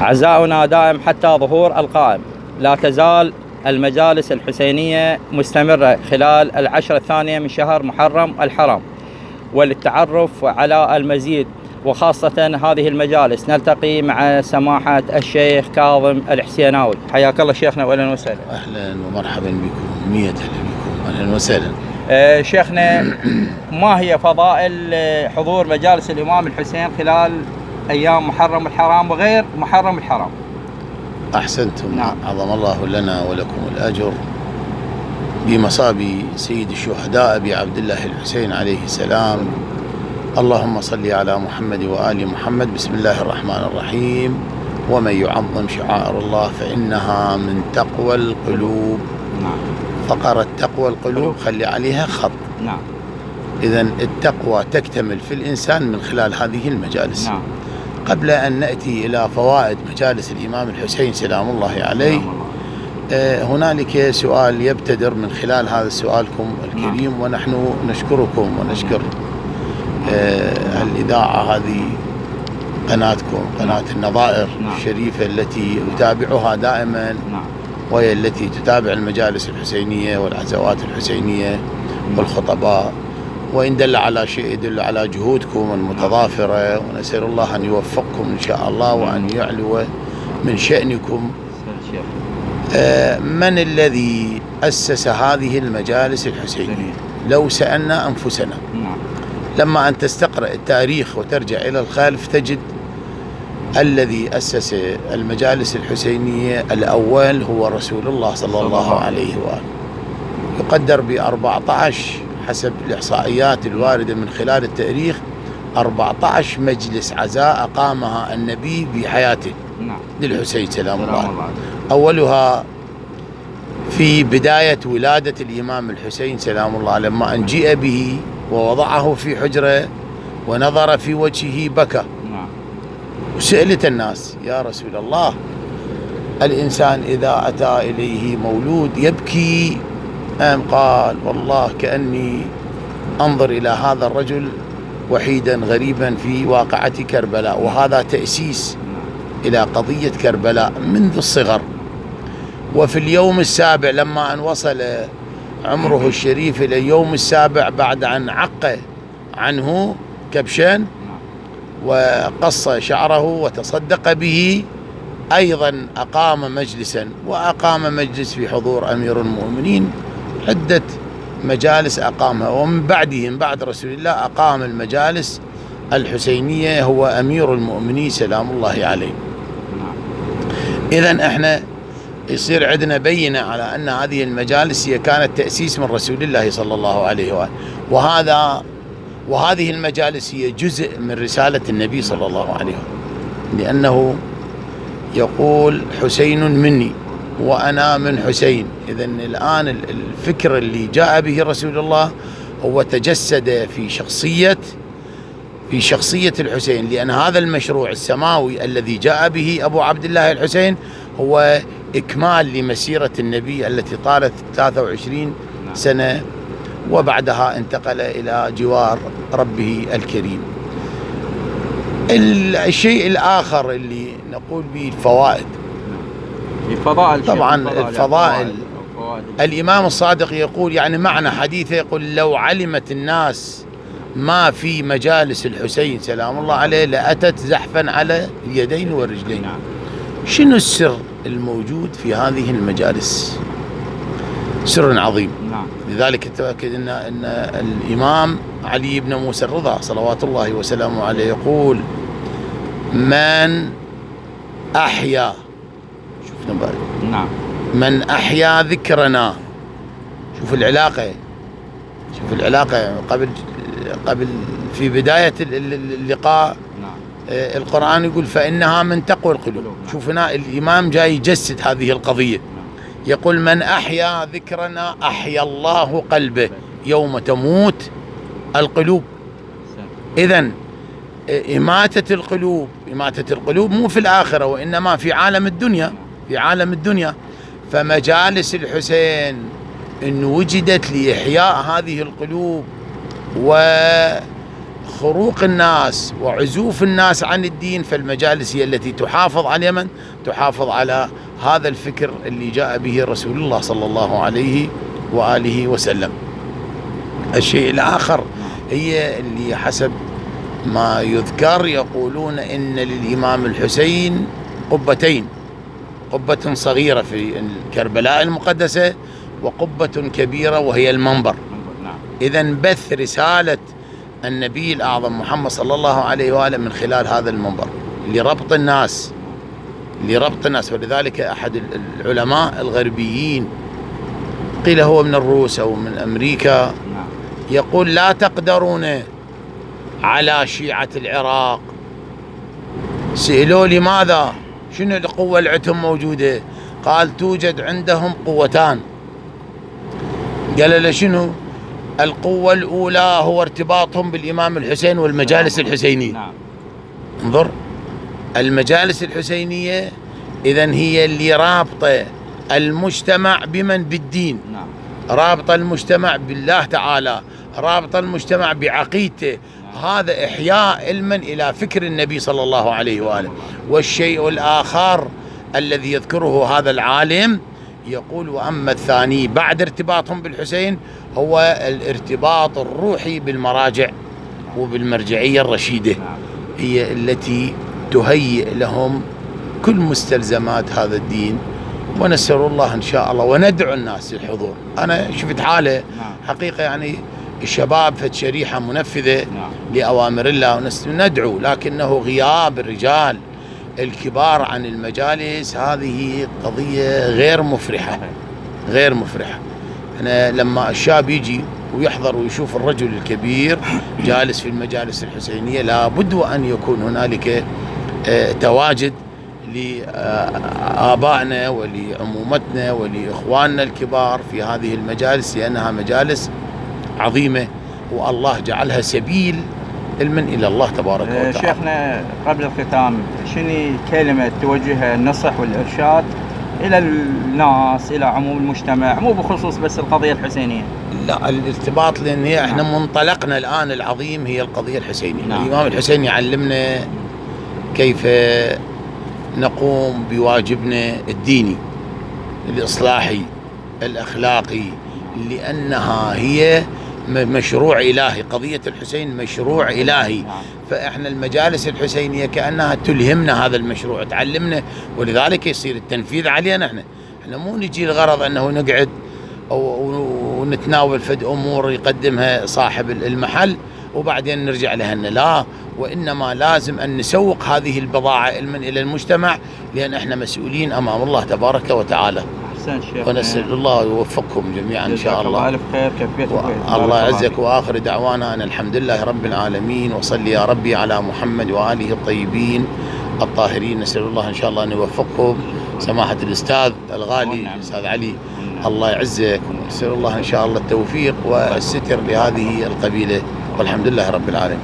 عزاؤنا دائم حتى ظهور القائم. لا تزال المجالس الحسينية مستمرة خلال العشر الثانية من شهر محرم الحرام، وللتعرف على المزيد وخاصة هذه المجالس نلتقي مع سماحة الشيخ كاظم الحسيناوي. حياك الله شيخنا وأهلا وسهلا. أهلا ومرحبا بكم، 100 أهلا بكم، أهلا وسهلا. شيخنا، ما هي فضائل حضور مجالس الإمام الحسين خلال أيام محرم الحرام وغير محرم الحرام؟ أحسنتم. نعم. عظم الله لنا ولكم الأجر بمصاب سيد الشهداء أبي عبد الله الحسين عليه السلام. اللهم صل على محمد وآل محمد. بسم الله الرحمن الرحيم. ومن يعظم شعائر الله فإنها من تقوى القلوب. نعم. فقرة تقوى القلوب خلي عليها خط. نعم. إذن التقوى تكتمل في الإنسان من خلال هذه المجالس. نعم. قبل أن نأتي إلى فوائد مجالس الإمام الحسين سلام الله عليه، هنالك سؤال يبتدر من خلال هذا سؤالكم الكريم. نعم. ونحن نشكركم ونشكر الإذاعة هذه، قناتكم، قناة النظائر. نعم. الشريفة التي أتابعها دائما. نعم. وهي التي تتابع المجالس الحسينية والعزوات الحسينية والخطباء، وإن دل على شيء يدل على جهودكم المتضافرة، ونسأل الله أن يوفقكم إن شاء الله وأن يعلو من شأنكم. من الذي أسس هذه المجالس الحسينية؟ لو سألنا أنفسنا لما أن تستقرأ التاريخ وترجع إلى الخلف تجد الذي أسس المجالس الحسينية الأول هو رسول الله صلى الله عليه وآله. يقدر ب14 حسب الإحصائيات الواردة من خلال التاريخ 14 مجلس عزاء أقامها النبي بحياته للحسين سلام الله عليه. أولها في بداية ولادة الإمام الحسين سلام الله لما أن جيء به ووضعه في حجرة ونظر في وجهه بكى. وسألت الناس: يا رسول الله، الإنسان إذا أتى إليه مولود يبكي أم؟ قال: والله كأني أنظر إلى هذا الرجل وحيدا غريبا في واقعة كربلاء. وهذا تأسيس إلى قضية كربلاء منذ الصغر. وفي اليوم السابع لما أن وصل عمره الشريف إلى اليوم السابع بعد أن عق عنه كبشان وقص شعره وتصدق به، أيضا أقام مجلسا، وأقام مجلس في حضور أمير المؤمنين. عدة مجالس أقامها، ومن بعدهم بعد رسول الله أقام المجالس الحسينية هو أمير المؤمنين سلام الله عليه. إذن احنا يصير عندنا بينة على أن هذه المجالس هي كانت تأسيس من رسول الله صلى الله عليه وآله. وهذه المجالس هي جزء من رسالة النبي صلى الله عليه وآله، لأنه يقول: حسين مني وأنا من حسين. إذن الآن الفكر اللي جاء به رسول الله هو تجسد في شخصية الحسين، لأن هذا المشروع السماوي الذي جاء به أبو عبد الله الحسين هو إكمال لمسيرة النبي التي طالت 23 سنة، وبعدها انتقل إلى جوار ربه الكريم. الشيء الآخر اللي نقول به الفوائد. طبعا الفضائل. الإمام الصادق يقول، يعني معنى حديثه، يقول: لو علمت الناس ما في مجالس الحسين سلام الله عليه لأتت زحفا على اليدين والرجلين. شنو السر الموجود في هذه المجالس؟ سر عظيم. لذلك تأكد أن الإمام علي بن موسى الرضا صلوات الله وسلامه عليه يقول: من أحيا، شوفنا بعد، من أحيا ذكرنا. شوف العلاقة قبل في بداية اللقاء. القرآن يقول: فإنها من تقوى القلوب. شوف هنا الإمام جاي يجسد هذه القضية، يقول: من أحيا ذكرنا أحيا الله قلبه يوم تموت القلوب. إذن إماتة القلوب مو في الآخرة، وإنما في عالم الدنيا. فمجالس الحسين إن وجدت لإحياء هذه القلوب خروق الناس وعزوف الناس عن الدين، فالمجالس هي التي تحافظ على اليمن، تحافظ على هذا الفكر اللي جاء به رسول الله صلى الله عليه وآله وسلم. الشيء الآخر هي اللي حسب ما يذكر يقولون إن للإمام الحسين قبتين، قبة صغيرة في كربلاء المقدسة وقبة كبيرة وهي المنبر. إذن بث رسالة النبي الأعظم محمد صلى الله عليه وآله من خلال هذا المنبر لربط الناس، ولذلك أحد العلماء الغربيين قيل هو من الروس أو من أمريكا يقول: لا تقدرون على شيعة العراق. سئلوا لماذا؟ شنو القوة اللي عندهم موجودة؟ قال: توجد عندهم قوتان. قال له: شنو؟ القوة الأولى هو ارتباطهم بالإمام الحسين والمجالس الحسينية. انظر، المجالس الحسينية إذن هي اللي رابطة المجتمع بمن؟ بالدين، رابطة المجتمع بالله تعالى، رابطة المجتمع بعقيدته. هذا إحياء علما إلى فكر النبي صلى الله عليه وآله. والشيء الآخر الذي يذكره هذا العالم يقول: وأما الثاني بعد ارتباطهم بالحسين هو الارتباط الروحي بالمراجع وبالمرجعية الرشيدة، هي التي تهيئ لهم كل مستلزمات هذا الدين. ونسأل الله إن شاء الله وندعو الناس للحضور. أنا شفت حالة حقيقة، يعني الشباب فد شريحة منفذة لأوامر الله وندعو، لكنه غياب الرجال الكبار عن المجالس هذه قضية غير مفرحة، غير مفرحة. أنا لما الشاب يجي ويحضر ويشوف الرجل الكبير جالس في المجالس الحسينية، لابد وأن يكون هنالك تواجد لآبائنا ولعمومتنا ولإخواننا الكبار في هذه المجالس، لأنها مجالس عظيمة والله جعلها سبيل علما إلى الله تبارك وتعالى. شيخنا، قبل الختام، شنو كلمة توجهها النصح والإرشاد إلى الناس، إلى عموم المجتمع، مو بخصوص بس القضية الحسينية؟ لا، الارتباط، لأن احنا منطلقنا الآن العظيم هي القضية الحسينية. الإمام الحسين يعلمنا كيف نقوم بواجبنا الديني الإصلاحي الأخلاقي، لأنها هي مشروع إلهي. قضية الحسين مشروع إلهي، فإحنا المجالس الحسينية كأنها تلهمنا هذا المشروع، تعلمنا، ولذلك يصير التنفيذ علينا. إحنا مو نجي الغرض أنه نقعد ونتناول فد أمور يقدمها صاحب المحل وبعدين نرجع لهن، لا، وإنما لازم أن نسوق هذه البضاعة علما إلى المجتمع، لأن إحنا مسؤولين أمام الله تبارك وتعالى. ونسأل الله يوفقكم جميعا إن شاء الله. ألف خير، الله يعزك. وآخر دعوانا أن الحمد لله رب العالمين، وصلي يا ربي على محمد وآله الطيبين الطاهرين. نسأل الله إن شاء الله أن يوفقكم سماحة الأستاذ الغالي الأستاذ علي، الله يعزك. نسأل الله إن شاء الله التوفيق والستر لهذه القبيلة، والحمد لله رب العالمين.